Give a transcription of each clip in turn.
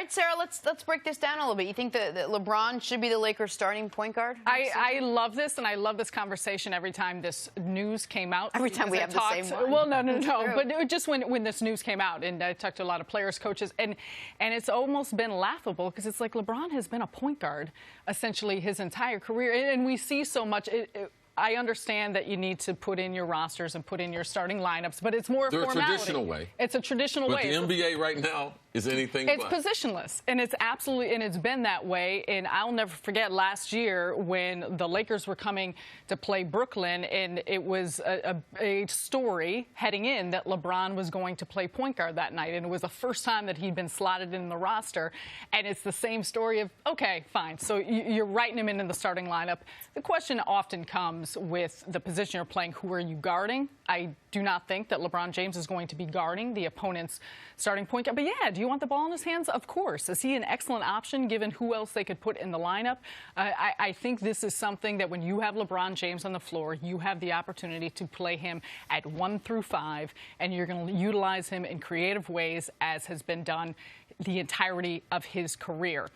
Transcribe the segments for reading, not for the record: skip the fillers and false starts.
right, Sarah, let's break this down a little bit. You think that LeBron should be the Lakers' starting point guard? I love this, and I love this conversation every time this news came out. Every time we have the same one. Well, no. But just when this news came out, and I talked to a lot of players, coaches, and it's almost been laughable because it's like LeBron has been a point guard essentially his entire career, and we see so much. I understand that you need to put in your rosters and put in your starting lineups, but it's more a formality. It's a traditional way. It's a traditional way. But the NBA right now is anything but. It's positionless, and it's absolutely, and it's been that way. And I'll never forget last year when the Lakers were coming to play Brooklyn, and it was a story heading in that LeBron was going to play point guard that night, and it was the first time that he'd been slotted in the roster. And it's the same story of, okay, fine, so you're writing him in the starting lineup. The question often comes with the position you're playing, who are you guarding? I do not think that LeBron James is going to be guarding the opponent's starting point guard. But yeah, do you want the ball in his hands? Of course. Is he an excellent option given who else they could put in the lineup? I think this is something that when you have LeBron James on the floor, you have the opportunity to play him at 1 through 5, and you're going to utilize him in creative ways as has been done the entirety of his career.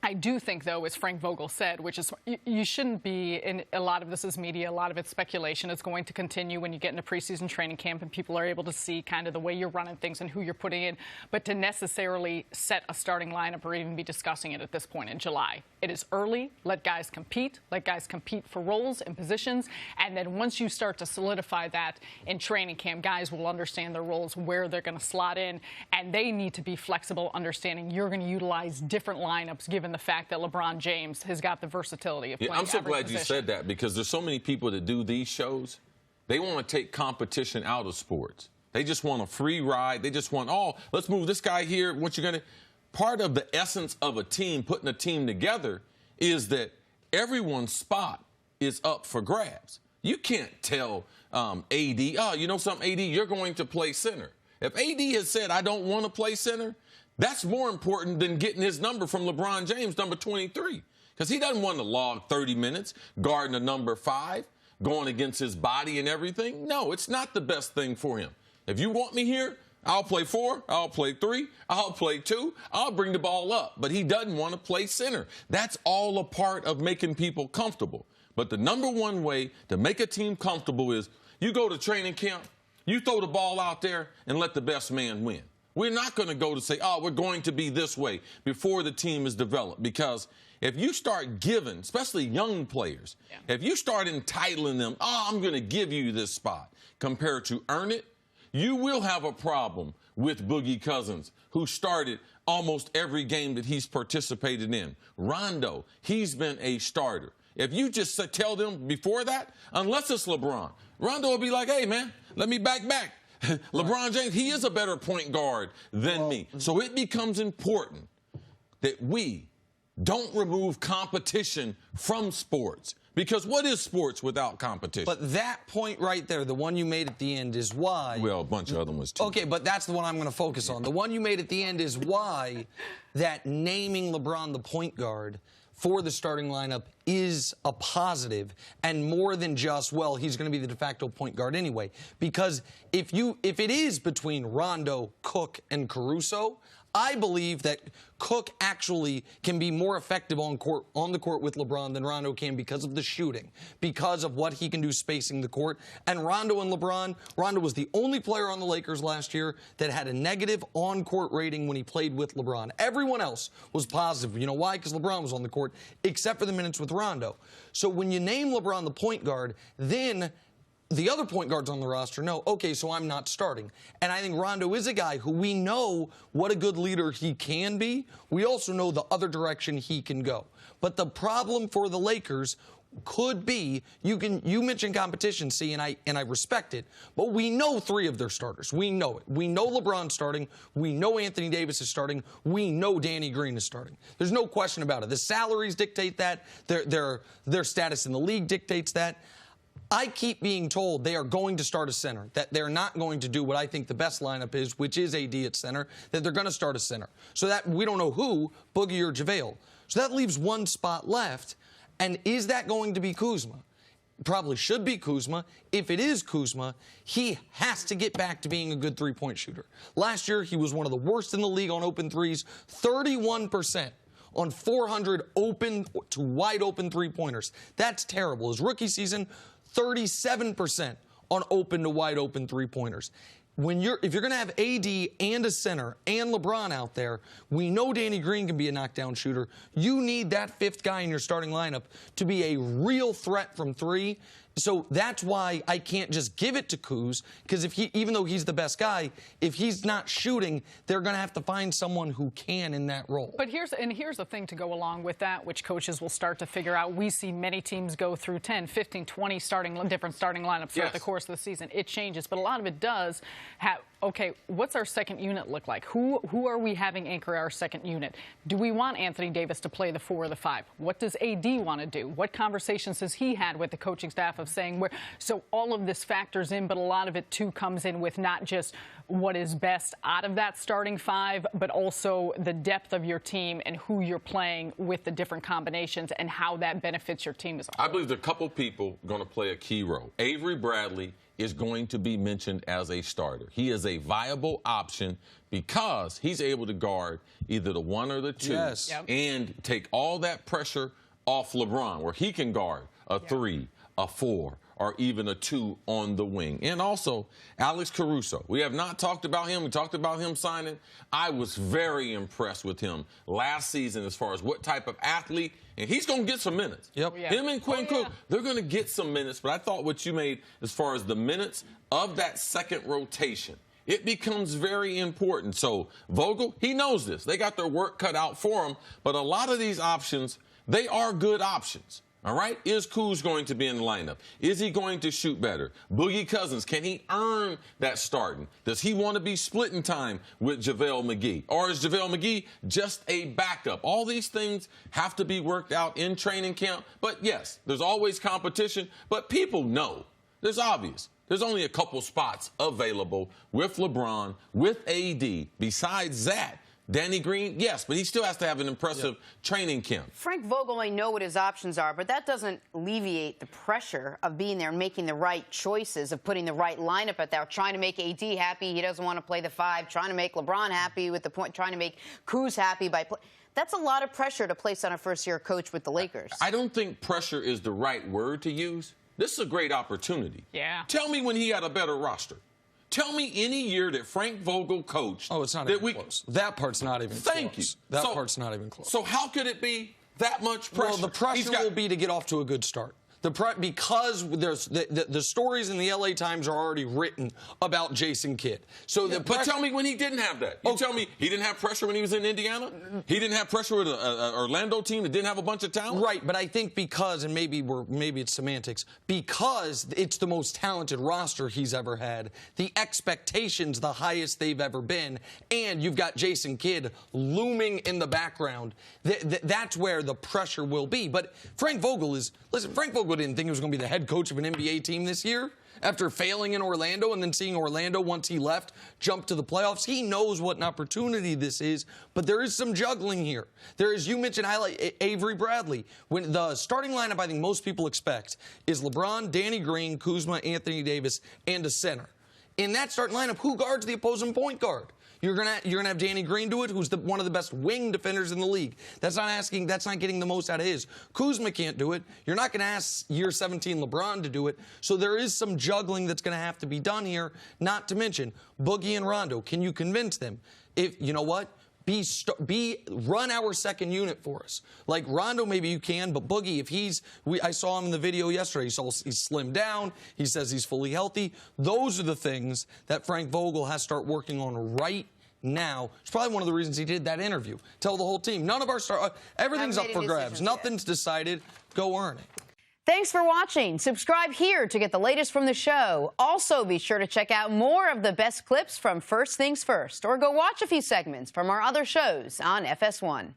I do think, though, as Frank Vogel said, which is you shouldn't be, and a lot of this is media, a lot of it's speculation. It's going to continue when you get into preseason training camp and people are able to see kind of the way you're running things and who you're putting in. But to necessarily set a starting lineup or even be discussing it at this point in July. It is early. Let guys compete. Let guys compete for roles and positions. And then once you start to solidify that in training camp, guys will understand their roles, where they're going to slot in, and they need to be flexible, understanding you're going to utilize different lineups given the fact that LeBron James has got the versatility of playing I'm so glad position. you said that, because there's so many people that do these shows. They want to take competition out of sports. They just want a free ride. They just want, oh, let's move this guy here. What you're going to – part of the essence of a team, putting a team together, is that everyone's spot is up for grabs. You can't tell AD, oh, you know something, AD, you're going to play center. If AD has said, I don't want to play center, that's more important than getting his number from LeBron James, number 23, because he doesn't want to log 30 minutes guarding a number 5, going against his body and everything. No, it's not the best thing for him. If you want me here, I'll play 4, I'll play 3, I'll play 2, I'll bring the ball up. But he doesn't want to play center. That's all a part of making people comfortable. But the number one way to make a team comfortable is you go to training camp, you throw the ball out there, and let the best man win. We're not going to go to say, oh, we're going to be this way before the team is developed. Because if you start giving, especially young players, if you start entitling them, oh, I'm going to give you this spot, compared to earn it, you will have a problem with Boogie Cousins, who started almost every game that he's participated in. Rondo, he's been a starter. If you just tell them before that, unless it's LeBron, Rondo will be like, hey, man, let me back. LeBron James, he is a better point guard than me. So it becomes important that we don't remove competition from sports. Because what is sports without competition? But that point right there, the one you made at the end, is why... Well, a bunch of other ones, too. Okay, but that's the one I'm going to focus on. The one you made at the end is why that naming LeBron the point guard for the starting lineup is a positive, and more than just, well, he's going to be the de facto point guard anyway. Because if it is between Rondo, Cook, and Caruso, I believe that Cook actually can be more effective on the court with LeBron than Rondo can, because of the shooting, because of what he can do spacing the court. And Rondo and LeBron, Rondo was the only player on the Lakers last year that had a negative on-court rating when he played with LeBron. Everyone else was positive. You know why? Because LeBron was on the court, except for the minutes with Rondo. So when you name LeBron the point guard, then the other point guards on the roster know, okay, so I'm not starting. And I think Rondo is a guy who we know what a good leader he can be. We also know the other direction he can go. But the problem for the Lakers could be, you mentioned competition, see, and I respect it, but we know 3 of their starters. We know it. We know LeBron's starting. We know Anthony Davis is starting. We know Danny Green is starting. There's no question about it. The salaries dictate that. Their status in the league dictates that. I keep being told they are going to start a center, that they're not going to do what I think the best lineup is, which is AD at center, that they're going to start a center. So that we don't know who, Boogie or JaVale. So that leaves one spot left, and is that going to be Kuzma? probably should be Kuzma. If it is Kuzma, he has to get back to being a good three-point shooter. Last year, he was one of the worst in the league on open threes, 31% on 400 open to wide open three-pointers. That's terrible. His rookie season, 37% on open to wide open three-pointers. If you're going to have AD and a center and LeBron out there, we know Danny Green can be a knockdown shooter. You need that fifth guy in your starting lineup to be a real threat from three. So that's why I can't just give it to Kuz, because even though he's the best guy, if he's not shooting, they're going to have to find someone who can in that role. But here's the thing to go along with that, which coaches will start to figure out. We see many teams go through 10, 15, 20 different starting lineups throughout the course of the season. It changes, but a lot of it does have. Okay, what's our second unit look like? Who are we having anchor our second unit? Do we want Anthony Davis to play the 4 or the 5? What does AD want to do? What conversations has he had with the coaching staff of saying where? So all of this factors in, but a lot of it too comes in with not just what is best out of that starting 5, but also the depth of your team and who you're playing with the different combinations and how that benefits your team as a whole. I believe there are a couple people going to play a key role. Avery Bradley is going to be mentioned as a starter. He is a viable option because he's able to guard either the 1 or the 2 and take all that pressure off LeBron, where he can guard a 3, a 4, or even a 2 on the wing. And also, Alex Caruso. We have not talked about him. We talked about him signing. I was very impressed with him last season as far as what type of athlete. And he's going to get some minutes. Him and Quinn Cook, they're going to get some minutes. But I thought what you made as far as the minutes of that second rotation, it becomes very important. So Vogel, he knows this. They got their work cut out for him. But a lot of these options, they are good options. All right? Is Kuz going to be in the lineup? Is he going to shoot better? Boogie Cousins, can he earn that starting? Does he want to be splitting time with JaVale McGee? Or is JaVale McGee just a backup? All these things have to be worked out in training camp. But, yes, there's always competition. But people know. There's obvious. There's only a couple spots available with LeBron, with AD. Besides that, Danny Green, yes, but he still has to have an impressive training camp. Frank Vogel may know what his options are, but that doesn't alleviate the pressure of being there and making the right choices, of putting the right lineup out there, trying to make AD happy. He doesn't want to play the 5, trying to make LeBron happy with the point, trying to make Kuz happy by play. That's a lot of pressure to place on a first-year coach with the Lakers. I don't think pressure is the right word to use. This is a great opportunity. Tell me when he had a better roster. Tell me any year that Frank Vogel coached. Oh, it's not even close. That part's not even close. Thank you. That part's not even close. So how could it be that much pressure? Well, the pressure will be to get off to a good start. Because there's the stories in the LA Times are already written about Jason Kidd. So but tell me when he didn't have that. You tell me he didn't have pressure when he was in Indiana? He didn't have pressure with an Orlando team that didn't have a bunch of talent? Right, but I think because, and maybe it's semantics, because it's the most talented roster he's ever had, the expectation's the highest they've ever been, and you've got Jason Kidd looming in the background. That's where the pressure will be. But Frank Vogel didn't think he was going to be the head coach of an NBA team this year after failing in Orlando and then seeing Orlando, once he left, jump to the playoffs. He knows what an opportunity this is, but there is some juggling here. There is, you mentioned Avery Bradley. When the starting lineup I think most people expect is LeBron, Danny Green, Kuzma, Anthony Davis, and a center. In that starting lineup, who guards the opposing point guard? You're gonna have Danny Green do it, who's one of the best wing defenders in the league. That's not getting the most out of his. Kuzma can't do it. You're not gonna ask year 17 LeBron to do it. So there is some juggling that's gonna have to be done here. Not to mention Boogie and Rondo. Can you convince them? If you know what? Run our second unit for us. Like Rondo, maybe you can, but Boogie, I saw him in the video yesterday. He's slimmed down. He says he's fully healthy. Those are the things that Frank Vogel has to start working on right now. It's probably one of the reasons he did that interview. Tell the whole team, none of our everything's up for grabs. Nothing's decided. Go earn it. Thanks for watching. Subscribe here to get the latest from the show. Also, be sure to check out more of the best clips from First Things First, or go watch a few segments from our other shows on FS1.